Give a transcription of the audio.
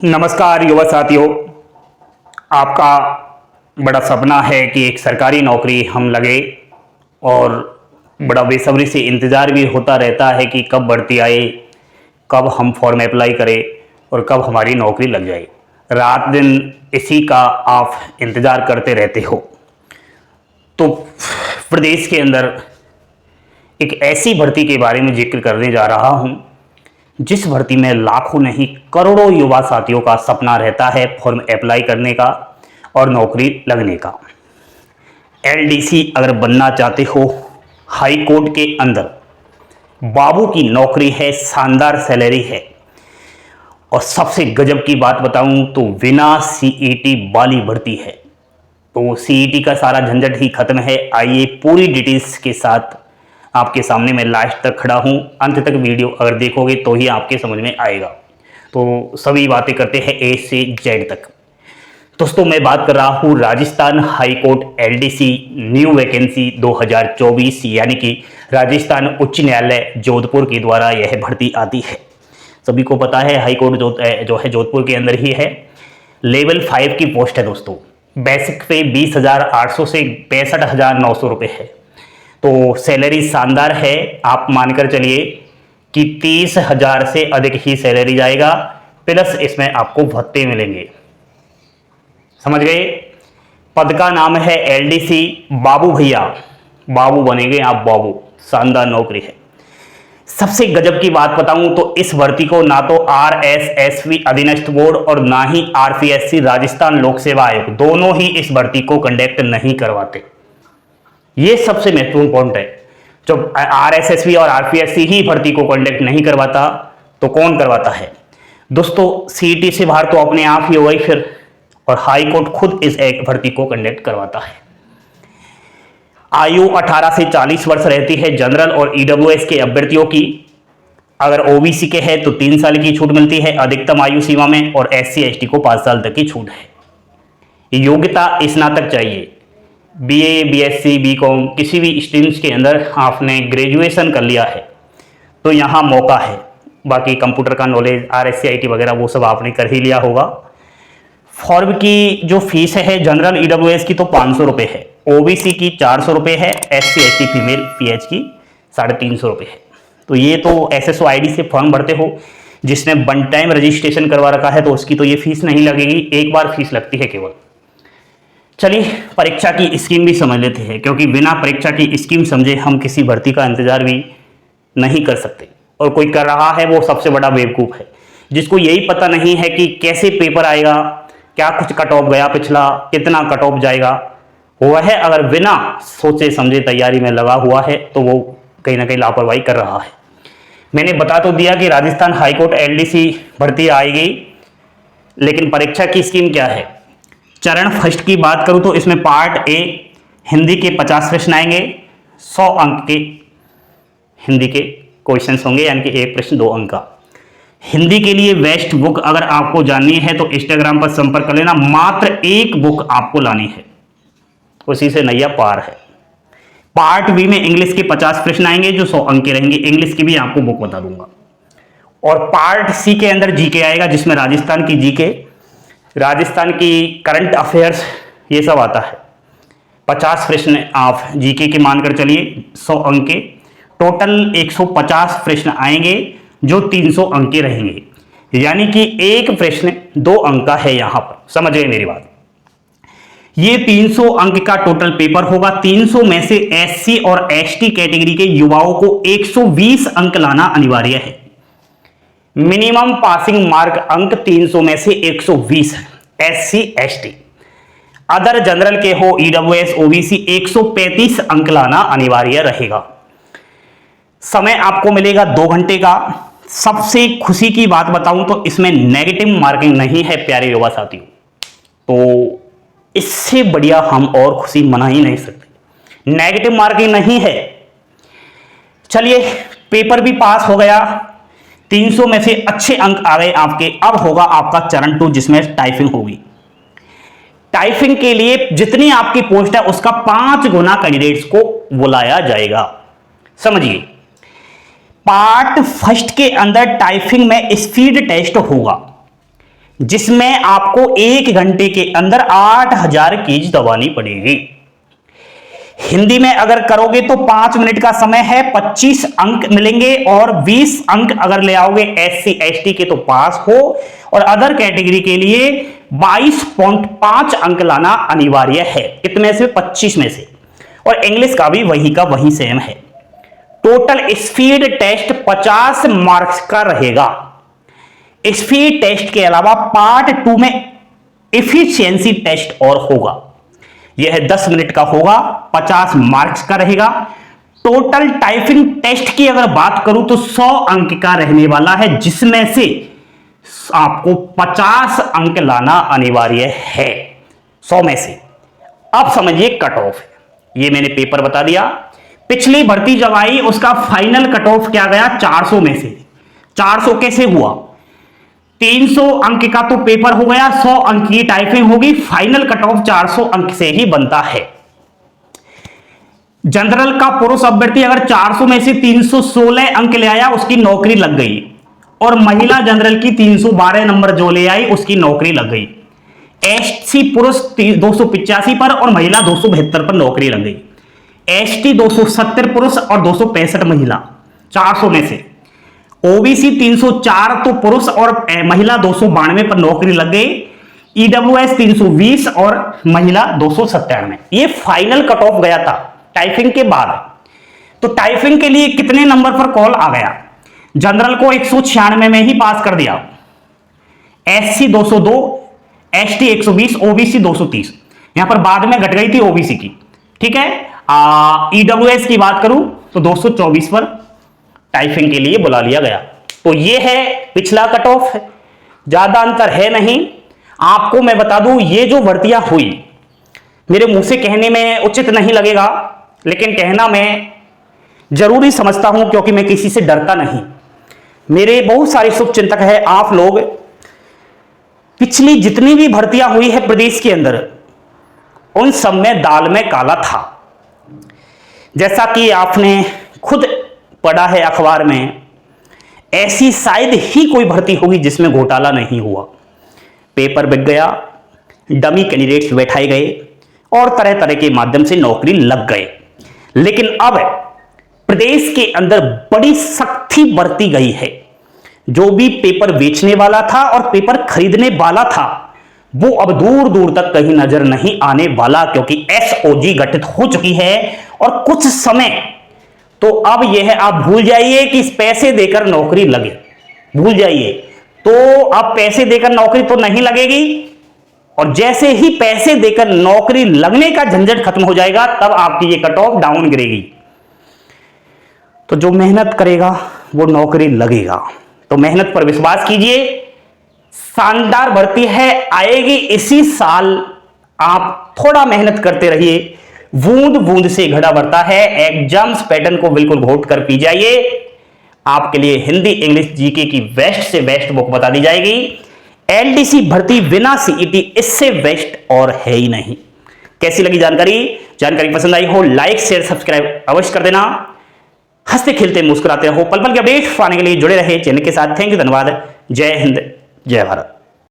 नमस्कार युवा साथियों। आपका बड़ा सपना है कि एक सरकारी नौकरी हम लगे और बड़ा बेसब्री से इंतज़ार भी होता रहता है कि कब भर्ती आए, कब हम फॉर्म अप्लाई करें और कब हमारी नौकरी लग जाए। रात दिन इसी का आप इंतज़ार करते रहते हो। तो प्रदेश के अंदर एक ऐसी भर्ती के बारे में जिक्र करने जा रहा हूं जिस भर्ती में लाखों नहीं करोड़ों युवा साथियों का सपना रहता है फॉर्म अप्लाई करने का और नौकरी लगने का। एलडीसी अगर बनना चाहते हो, हाई कोर्ट के अंदर बाबू की नौकरी है, शानदार सैलरी है और सबसे गजब की बात बताऊं तो बिना सीईटी वाली भर्ती है। तो सीईटी का सारा झंझट ही खत्म है। आइए पूरी डिटेल्स के साथ आपके सामने मैं लास्ट तक खड़ा हूं। अंत तक वीडियो अगर देखोगे तो ही आपके समझ में आएगा। तो सभी बातें करते हैं ए से जेड तक। दोस्तों मैं बात कर रहा हूं Rajasthan high court LDC new vacancy 2024 यानी कि राजस्थान उच्च न्यायालय जोधपुर के द्वारा यह भर्ती आती है। सभी को पता है हाई कोर्ट जो है जोधपुर के अंदर ही है। लेवल 5 की पोस्ट है दोस्तों। बेसिक पे 20,800 से 65,900 रुपये है। तो सैलरी शानदार है। आप मानकर चलिए कि 30,000 से अधिक ही सैलरी जाएगा, प्लस इसमें आपको भत्ते मिलेंगे। समझ गए? पद का नाम है एलडीसी बाबू भैया। बाबू बनेंगे आप, बाबू। शानदार नौकरी है। सबसे गजब की बात बताऊं तो इस भर्ती को ना तो आरएसएसबी अधीनस्थ बोर्ड और ना ही आरपीएससी राजस्थान लोक सेवा आयोग दोनों ही इस भर्ती को कंडक्ट नहीं करवाते। ये सबसे महत्वपूर्ण पॉइंट है। जब आरएसएसबी और आरपीएससी ही भर्ती को कंडक्ट नहीं करवाता तो कौन करवाता है? दोस्तों सीईटी से बाहर तो अपने आप ही हो गई फिर, और हाई कोर्ट खुद इस एक भर्ती को कंडक्ट करवाता है। आयु 18 से 40 वर्ष रहती है जनरल और ईडब्ल्यूएस के अभ्यर्थियों की। अगर ओबीसी के है तो 3 साल की छूट मिलती है अधिकतम आयु सीमा में, और एससी एसटी को 5 साल तक की छूट है। योग्यता स्नातक चाहिए। बीए, बीएससी, बीकॉम किसी भी स्ट्रीम्स के अंदर आपने ग्रेजुएशन कर लिया है तो यहाँ मौका है। बाकी कंप्यूटर का नॉलेज, आरएससीआईटी वगैरह वो सब आपने कर ही लिया होगा। फॉर्म की जो फीस है जनरल ईडब्ल्यूएस की तो 500 रुपये है, ओबीसी की 400 रुपये है, एससी एसटी फीमेल पीएच की 350 रुपये है। तो ये तो एसएसओ आईडी से फॉर्म भरते हो। जिसने वन टाइम रजिस्ट्रेशन करवा रखा है तो उसकी तो ये फीस नहीं लगेगी, एक बार फीस लगती है केवल। चलिए परीक्षा की स्कीम भी समझ लेते हैं, क्योंकि बिना परीक्षा की स्कीम समझे हम किसी भर्ती का इंतजार भी नहीं कर सकते। और कोई कर रहा है वो सबसे बड़ा बेवकूफ़ है, जिसको यही पता नहीं है कि कैसे पेपर आएगा, क्या कुछ कट ऑफ गया पिछला, कितना कट ऑफ जाएगा। वह अगर बिना सोचे समझे तैयारी में लगा हुआ है तो वो कहीं ना कहीं लापरवाही कर रहा है। मैंने बता तो दिया कि राजस्थान हाईकोर्ट एलडीसी भर्ती आएगी, लेकिन परीक्षा की स्कीम क्या है? चरण फर्स्ट की बात करूं तो इसमें पार्ट ए हिंदी के 50 प्रश्न आएंगे। 100 अंक के हिंदी के क्वेश्चंस होंगे, यानी कि एक प्रश्न 2 अंक का। हिंदी के लिए बेस्ट बुक अगर आपको जाननी है तो इंस्टाग्राम पर संपर्क कर लेना। मात्र एक बुक आपको लानी है, उसी से नैया पार है। पार्ट बी में इंग्लिश के 50 प्रश्न आएंगे जो 100 अंक के रहेंगे। इंग्लिश की भी आपको बुक बता दूंगा। और पार्ट सी के अंदर जीके आएगा, जिसमें राजस्थान की जीके, राजस्थान की करंट अफेयर्स, ये सब आता है। 50 प्रश्न आप जीके के मानकर चलिए, 100 अंक के। टोटल 150 प्रश्न आएंगे जो 300 अंक के रहेंगे, यानी कि एक प्रश्न 2 अंक का है। यहां पर समझ गए मेरी बात? ये 300 अंक का टोटल पेपर होगा। 300 में से एससी और एसटी कैटेगरी के युवाओं को 120 अंक लाना अनिवार्य है। मिनिमम पासिंग मार्क अंक 300 में से 120 है एससी एसटी। अदर जनरल के हो, ईडब्ल्यूएस, ओबीसी 135 अंक लाना अनिवार्य रहेगा। समय आपको मिलेगा 2 घंटे का। सबसे खुशी की बात बताऊं तो इसमें नेगेटिव मार्किंग नहीं है प्यारे युवा साथियों। तो इससे बढ़िया हम और खुशी मना ही नहीं सकते। नेगेटिव मार्किंग नहीं है। चलिए पेपर भी पास हो गया, 300 में से अच्छे अंक आ गए आपके। अब होगा आपका चरण 2, जिसमें टाइपिंग होगी। टाइपिंग के लिए जितनी आपकी पोस्ट है उसका 5 गुना कैंडिडेट्स को बुलाया जाएगा। समझिए, पार्ट फर्स्ट के अंदर टाइपिंग में स्पीड टेस्ट होगा। जिसमें आपको 1 घंटे के अंदर 8000 कीज दबानी पड़ेगी। हिंदी में अगर करोगे तो 5 मिनट का समय है, 25 अंक मिलेंगे और 20 अंक अगर ले आओगे SC ST के तो पास हो, और अदर कैटेगरी के लिए 22.5 अंक लाना अनिवार्य है। कितने से? 25 में से। और इंग्लिश का भी वही का वही सेम है। टोटल स्पीड टेस्ट 50 मार्क्स का रहेगा। स्पीड टेस्ट के अलावा पार्ट 2 में एफिशिएंसी टेस्ट और होगा। यह 10 मिनट का होगा, 50 मार्क्स का रहेगा। टोटल टाइपिंग टेस्ट की अगर बात करूं तो 100 अंक का रहने वाला है, जिसमें से आपको 50 अंक लाना अनिवार्य है 100 में से। अब समझिए कट ऑफ, ये मैंने पेपर बता दिया। पिछली भर्ती जब आई उसका फाइनल कट ऑफ क्या गया? 400 में से। 400 कैसे हुआ? 300 अंक का तो पेपर हो गया, 100 अंक की टाइपिंग होगी, फाइनल कट ऑफ 400 अंक से ही बनता है। जनरल का पुरुष अभ्यर्थी अगर 400 में से 316 अंक ले आया उसकी नौकरी लग गई, और महिला जनरल की 312 नंबर जो ले आई उसकी नौकरी लग गई। SC पुरुष 285 पर और महिला 272 पर नौकरी लग गई। ST 270 पुरुष और 265 महिला 400 में से। OBC 304 तो पुरुष और महिला 292 पर नौकरी लग गई। EWS 320 और महिला 297। ये फाइनल कट ऑफ गया था टाइपिंग के बाद। तो टाइपिंग के लिए कितने नंबर पर कॉल आ गया? जनरल को 196 में ही पास कर दिया, SC 202, ST 120, OBC 230। यहां पर बाद में घट गई थी OBC की, ठीक है। EWS की बात करूं तो 224 पर टाइपिंग के लिए बुला लिया गया। तो ये है पिछला कट ऑफ, ज्यादा अंतर है नहीं। आपको मैं बता दूं, ये जो भर्तियां हुई मेरे मुंह से कहने में उचित नहीं लगेगा, लेकिन कहना मैं जरूरी समझता हूं क्योंकि मैं किसी से डरता नहीं। मेरे बहुत सारे शुभचिंतक है आप लोग। पिछली जितनी भी भर्तियां हुई है प्रदेश के अंदर, उन सब में दाल में काला था। जैसा कि आपने खुद पढ़ा है अखबार में, ऐसी शायद ही कोई भर्ती होगी जिसमें घोटाला नहीं हुआ। पेपर बिक गया, डमी कैंडिडेट्स बैठाए गए और तरह तरह के माध्यम से नौकरी लग गए। लेकिन अब प्रदेश के अंदर बड़ी सख्ती बरती गई है। जो भी पेपर बेचने वाला था और पेपर खरीदने वाला था वो अब दूर दूर तक कहीं नजर नहीं आने वाला, क्योंकि SOG गठित हो चुकी है। और कुछ समय तो अब यह आप भूल जाइए कि पैसे देकर नौकरी लगे, भूल जाइए। तो अब पैसे देकर नौकरी तो नहीं लगेगी, और जैसे ही पैसे देकर नौकरी लगने का झंझट खत्म हो जाएगा तब आपकी ये कट ऑफ डाउन गिरेगी। तो जो मेहनत करेगा वो नौकरी लगेगा। तो मेहनत पर विश्वास कीजिए, शानदार भर्ती है, आएगी इसी साल। आप थोड़ा मेहनत करते रहिए, बूंद बूंद से घड़ा भरता है। एग्जाम्स पैटर्न को बिल्कुल घोट कर पी जाइए। आपके लिए हिंदी इंग्लिश जीके की बेस्ट से बेस्ट बुक बता दी जाएगी। LDC भर्ती बिना CET, इससे बेस्ट और है ही नहीं। कैसी लगी जानकारी? जानकारी पसंद आई हो लाइक शेयर सब्सक्राइब अवश्य कर देना। हंसते खेलते मुस्कुराते रहो, पल पल के अपडेट पाने के लिए जुड़े रहे चैनल के साथ। थैंक यू, धन्यवाद। जय हिंद, जय भारत।